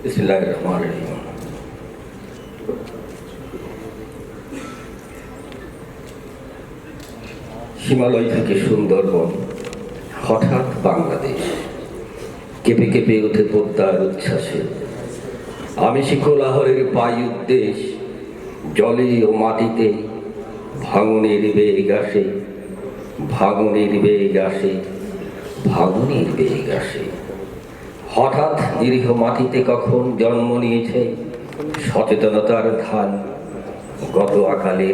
বিসমিল্লাহির রহমানির রহিম। হিমালয় থেকে সুন্দরবন, হঠাৎ বাংলাদেশ, কেঁপে কেঁপে ওঠে পদ্মার উচ্ছ্বাসে। আমিষি কোলাহলের পাই উদ্দেশ, জলে ও মাটিতে ভাঙনের বেগ আসে, ভাঙনের বেগ আসে, ভাঙনের বেগ আসে। হঠাৎ নিরীহ মাটিতে কখন জন্ম নিয়েছে সচেতনতার ধান। গত আকালে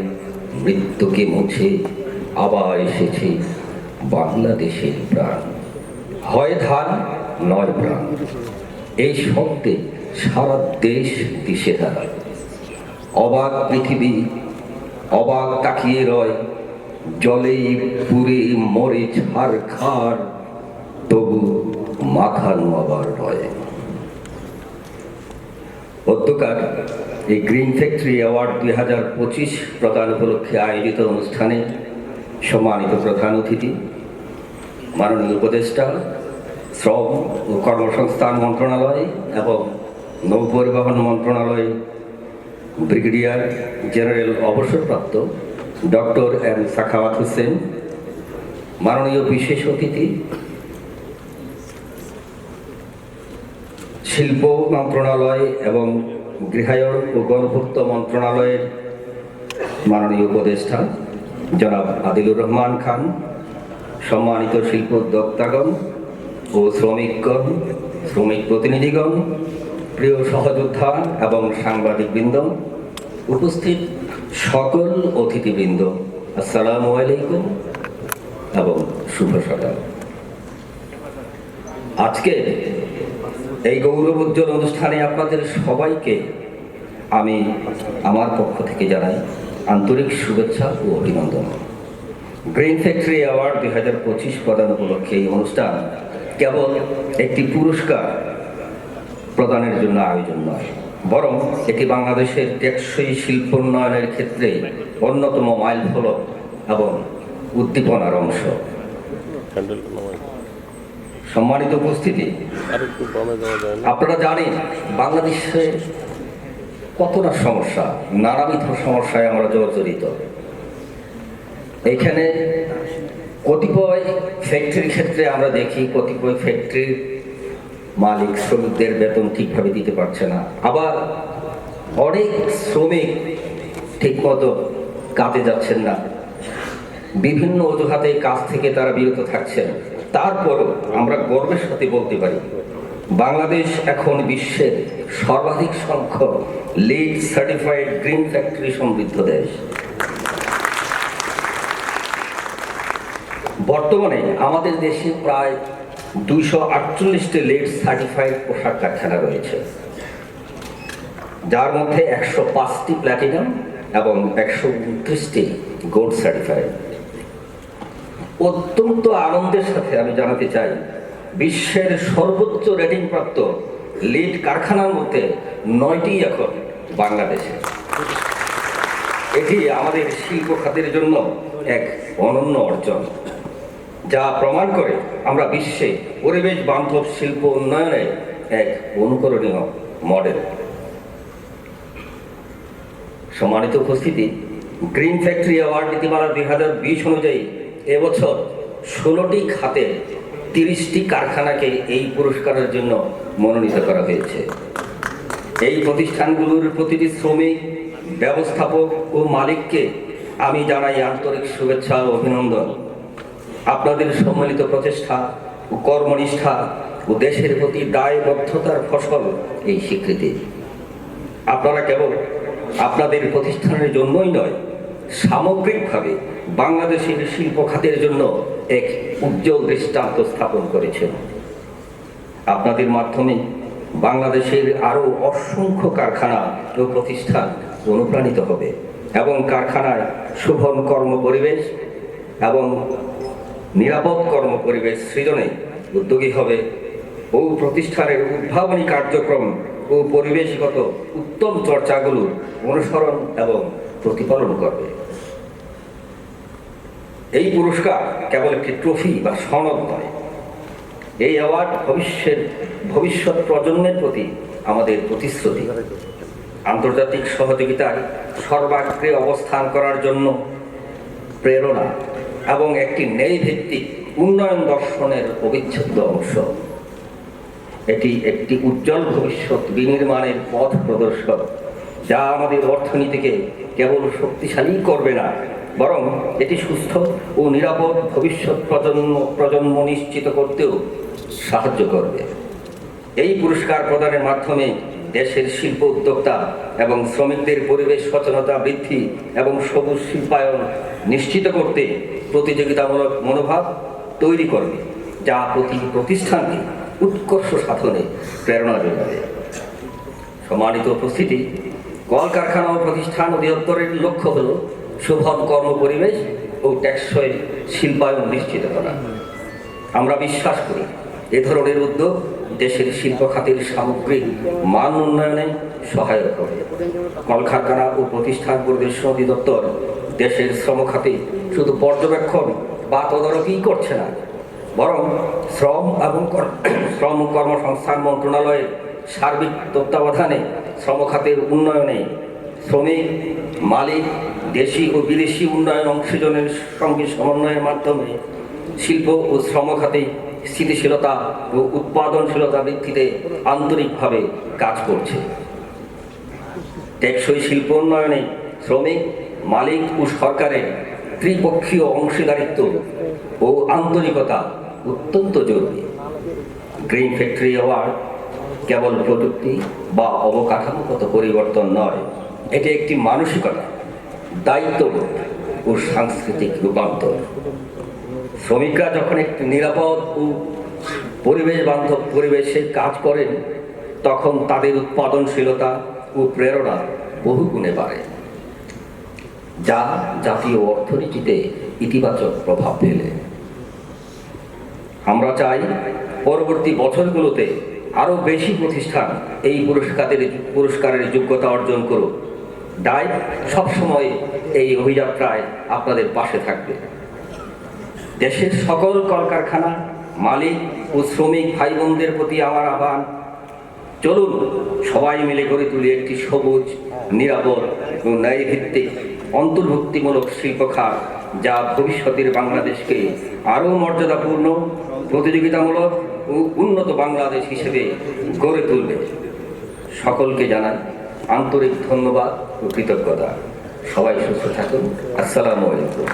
মৃত্যুকে মুছে আবার এসেছে বাংলাদেশের প্রাণ। হয় ধান নয় প্রাণ, এই শব্দে সারা দেশ দিশেহারা। অবাক পৃথিবী অবাক তাকিয়ে রয়, জলে পুরে মরে ছারখার, তবু মাখানো আবার রয়। মধ্যকার এই গ্রিন ফ্যাক্টরি অ্যাওয়ার্ড 2025 প্রদান উপলক্ষে আয়োজিত অনুষ্ঠানে সম্মানিত প্রধান অতিথি, মাননীয় উপদেষ্টা, শ্রম ও কর্মসংস্থান মন্ত্রণালয় এবং নৌপরিবহন মন্ত্রণালয় ব্রিগেডিয়ার জেনারেল অবসরপ্রাপ্ত ডক্টর এম সাখাওয়াত হোসেন, মাননীয় বিশেষ অতিথি, শিল্প মন্ত্রণালয় এবং গৃহায়ন ও গণপূর্ত মন্ত্রণালয়ের মাননীয় উপদেষ্টা জনাব আদিলুর রহমান খান, সম্মানিত শিল্প উদ্যোক্তাগণ ও শ্রমিকগণ, শ্রমিক প্রতিনিধিগণ, প্রিয় সহযোদ্ধা এবং সাংবাদিকবৃন্দ, উপস্থিত সকল অতিথিবৃন্দ, আসসালামু আলাইকুম এবং শুভ সকাল। আজকে এই গৌরবোজ্জ্বল অনুষ্ঠানে আপনাদের সবাইকে আমি আমার পক্ষ থেকে জানাই আন্তরিক শুভেচ্ছা ও অভিনন্দন। গ্রিন ফ্যাক্টরি অ্যাওয়ার্ড 2025 প্রদান উপলক্ষে এই অনুষ্ঠান কেবল একটি পুরস্কার প্রদানের জন্য আয়োজন নয়, বরং এটি বাংলাদেশের টেকসই শিল্প উন্নয়নের ক্ষেত্রে অন্যতম মাইলফলক এবং উদ্দীপনার অংশ। সম্মানিত উপস্থিতি, আপনারা জানেন বাংলাদেশে কতটা সমস্যা, নানাবিধ সমস্যায় আমরা জর্জরিত। এখানে কতিপয় ফ্যাক্টরির ক্ষেত্রে আমরা দেখি কতিপয় ফ্যাক্টরির মালিক শ্রমিকদের বেতন ঠিকভাবে দিতে পারছে না, আবার অনেক শ্রমিক ঠিকমতো কাজে যাচ্ছেন না, বিভিন্ন অজুহাতে কাজ থেকে তারা বিরত থাকছেন। তারপরও আমরা গর্বের সাথে বলতে পারি বাংলাদেশ এখন বিশ্বের সর্বাধিক সংখ্যক লিড সার্টিফাইড গ্রিন ফ্যাক্টরি সমৃদ্ধ দেশ। বর্তমানে আমাদের দেশে প্রায় 248টি লিড সার্টিফাইড পোশাক কারখানা রয়েছে, যার মধ্যে 105টি প্ল্যাটিনাম এবং 129টি গোল্ড সার্টিফাইড। অত্যন্ত আনন্দের সাথে আমি জানাতে চাই বিশ্বের সর্বোচ্চ রেটিং প্রাপ্ত লিড কারখানার মধ্যে 9টি এখন বাংলাদেশে। এটি আমাদের শিল্প খাতের জন্য এক অনন্য অর্জন, যা প্রমাণ করে আমরা বিশ্বে পরিবেশ বান্ধব শিল্প উন্নয়নে এক অনুকরণীয় মডেল। সম্মানিত উপস্থিতি, গ্রিন ফ্যাক্টরি অ্যাওয়ার্ড নীতিমালা 2020 অনুযায়ী এবছর 16টি খাতে 30টি কারখানাকে এই পুরস্কারের জন্য মনোনীত করা হয়েছে। এই প্রতিষ্ঠানগুলোর প্রতিটি শ্রমিক, ব্যবস্থাপক ও মালিককে আমি জানাই আন্তরিক শুভেচ্ছা ও অভিনন্দন। আপনাদের সম্মিলিত প্রচেষ্টা ও কর্মনিষ্ঠা ও দেশের প্রতি দায়বদ্ধতার ফসল এই স্বীকৃতি। আপনারা কেবল আপনাদের প্রতিষ্ঠানের জন্যই নয়, সামগ্রিকভাবে বাংলাদেশের শিল্প খাতের জন্য এক উজ্জ্বল দৃষ্টান্ত স্থাপন করেছেন। আপনাদের মাধ্যমে বাংলাদেশের আরও অসংখ্য কারখানা ও প্রতিষ্ঠান অনুপ্রাণিত হবে এবং কারখানায় শোভন কর্মপরিবেশ এবং নিরাপদ কর্মপরিবেশ সৃজনে উদ্যোগী হবে ও প্রতিষ্ঠানের উদ্ভাবনী কার্যক্রম ও পরিবেশগত উত্তম চর্চাগুলোর অনুসরণ এবং প্রতিপালন করবে। এই পুরস্কার কেবল একটি ট্রফি বা সনদ নয়, এই অ্যাওয়ার্ড ভবিষ্যৎ প্রজন্মের প্রতি আমাদের প্রতিশ্রুতি। আন্তর্জাতিক সহযোগিতায় সর্বাগ্রে অবস্থান করার জন্য প্রেরণা এবং একটি ন্যায়ভিত্তিক উন্নয়ন দর্শনের অবিচ্ছেদ্য অংশ। এটি একটি উজ্জ্বল ভবিষ্যৎ বিনির্মাণের পথ প্রদর্শক, যা আমাদের অর্থনীতিকে কেবল শক্তিশালী করবে না, বরং এটি সুস্থ ও নিরাপদ ভবিষ্যৎ প্রজন্ম নিশ্চিত করতেও সাহায্য করবে। এই পুরস্কার প্রদানের মাধ্যমে দেশের শিল্প উদ্যোক্তা এবং শ্রমিকদের পরিবেশ সচেতনতা বৃদ্ধি এবং সবুজ শিল্পায়ন নিশ্চিত করতে প্রতিযোগিতামূলক মনোভাব তৈরি করবে, যা প্রতিষ্ঠানকে উৎকর্ষ সাধনে প্রেরণা যোগাবে। সম্মানিত উপস্থিতি, কলকারখানা ও প্রতিষ্ঠান অধিদপ্তরের লক্ষ্য হল সুভম কর্ম পরিবেশ ও টেকসই শিল্পায়ন নিশ্চিত করা। আমরা বিশ্বাস করি এ ধরনের উদ্যোগ দেশের শিল্প খাতের সামগ্রিক মান উন্নয়নে সহায়ক হবে। কলকারখানা ও প্রতিষ্ঠান পরিদর্শন অধিদপ্তর দেশের শ্রম খাতে শুধু পর্যবেক্ষণ বা তদারকি করছে না, বরং শ্রম ও কর্মসংস্থান মন্ত্রণালয়ের সার্বিক তত্ত্বাবধানে শ্রম খাতের উন্নয়নে শ্রমিক, মালিক, দেশি ও বিদেশি উন্নয়ন অংশীজনের সঙ্গে সমন্বয়ের মাধ্যমে শিল্প ও শ্রম খাতে স্থিতিশীলতা ও উৎপাদনশীলতা বৃদ্ধিতে আন্তরিকভাবে কাজ করছে। টেকসই শিল্প উন্নয়নে শ্রমিক, মালিক ও সরকারের ত্রিপক্ষীয় অংশীদারিত্ব ও আন্তরিকতা অত্যন্ত জরুরি। গ্রিন ফ্যাক্টরি অ্যাওয়ার্ড কেবল প্রযুক্তি বা অবকাঠামোগত পরিবর্তন নয়, এটি একটি মানসিকতা, দায়িত্ববোধ ও সাংস্কৃতিক রূপান্তর। শ্রমিকরা যখন একটি নিরাপদ ও পরিবেশ বান্ধব পরিবেশে কাজ করেন, তখন তাদের উৎপাদনশীলতা ও প্রেরণা বহুগুণে বাড়ে, যা জাতীয় অর্থনীতিতে ইতিবাচক প্রভাব ফেলে। আমরা চাই পরবর্তী বছরগুলোতে আরও বেশি প্রতিষ্ঠান এই পুরস্কারের যোগ্যতা অর্জন করুক। ডাইভ সবসময় এই অভিযাত্রায় আপনাদের পাশে থাকবে। দেশের সকল কলকারখানা মালিক ও শ্রমিক ভাই বোনদের প্রতি আমার আহ্বান, চলুন সবাই মিলে গড়ে তুলি একটি সবুজ, নিরাপদ ও ন্যায়ভিত্তিক অন্তর্ভুক্তিমূলক শিল্প খাত, যা ভবিষ্যতের বাংলাদেশকে আরও মর্যাদাপূর্ণ, প্রতিযোগিতামূলক ও উন্নত বাংলাদেশ হিসেবে গড়ে তুলবে। সকলকে জানাই আন্তরিক ধন্যবাদ ও কৃতজ্ঞতা। সবাই সুস্থ থাকুন। আসসালামু আলাইকুম।